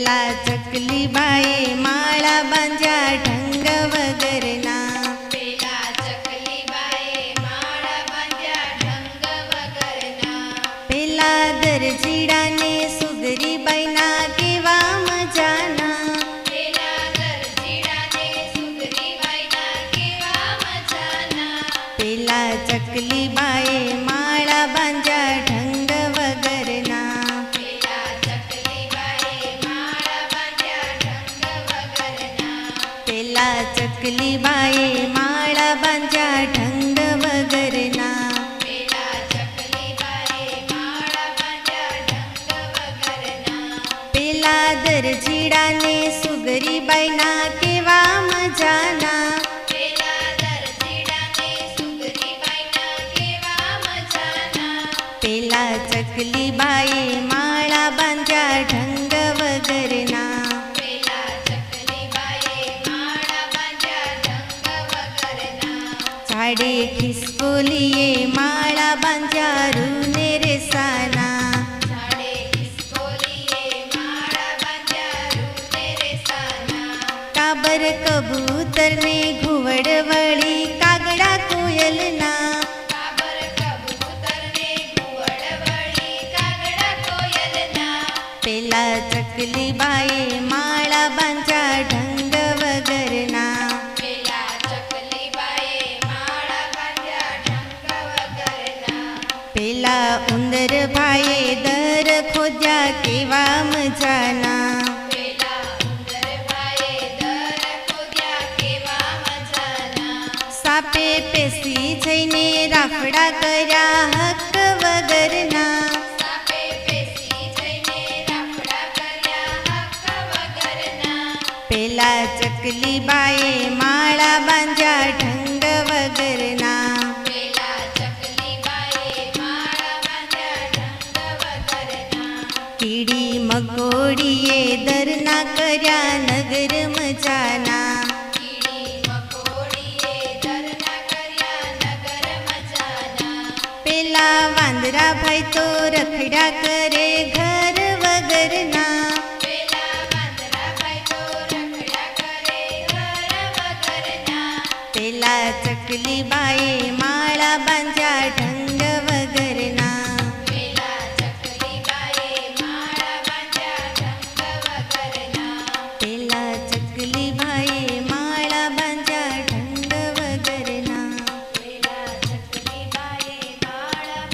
પેલા ચકલી બાએ માળા બાંધ્યા ઢંગ વગરના. પેલા ચકલી બાએ માળા બાંધ્યા ઢંગ વગરના. પેલા દરજીડાને સુગરી બાઈના કેવા મજાના. પેલા દરજીડાને સુગરી બાઈના કેવા મજાના. પેલા ચકલી બાએ માળા બાંધ્યા ઢંગ વગરના. પેલા ચકલી બાએ માળા બાંધ્યા ઢંગ વગરના. પેલા ચકલી બાએ માળા બાંધ્યા ઢંગ વગરના. પેલા ચકલી બાએ માળા બાંધ્યા ઢંગ વગરના. પેલા દરજીડાને સુગરી બાઈના કેવા મજાના. પેલા દરજીડાને સુગરી બાઈના કેવા મજાના. પેલા ચકલી બાએ માળા બાંધ્યા ઢંગ વગરના. પેલા ચકલી બાએ માળા બાંધ્યા ઢંગ વગરના. ઝાડે ખિસકોલીએ માળા બાંધ્યા રૂને રેસાના. ઝાડે ખિસકોલીએ માળા બાંધ્યા રૂને રેસાના. કાબર કબૂતરને ઘુવડ વળી કાગડા કોયલના. કાબર કબૂતરને ઘુવડ વળી કાગડા કોયલના. પેલા ચકલી બાએ માળા બાંધ્યા ઢંગ વગરના. પેલા ચકલી બાએ માળા બાંધ્યા ઢંગ વગરના. પેલા ઉંદર ભાઈએ દર ખોદ્યા કેવા મજાના. પેલા ઉંદર બાએ દર ખોદ્યા કેવા મજાના. સાપે પેસી જઈને રાફડા કર્યા હક વગરના. સાપે પેસી જઈને રાફડા કર્યા હક વગરના. પેલા ચકલી બાએ માળા બાંધ્યા ઢંગ વગરના. પેલા ચકલી બાએ માળા બાંધ્યા ઢંગ વગરના. કીડી મકોડીએ દરના કર્યા નગર મજાના. કીડી મકોડીએ દરના કર્યા નગર મજાના. પેલા વાંદરા ભાઈ તો રખડ્યા કરે ઘર વગરના.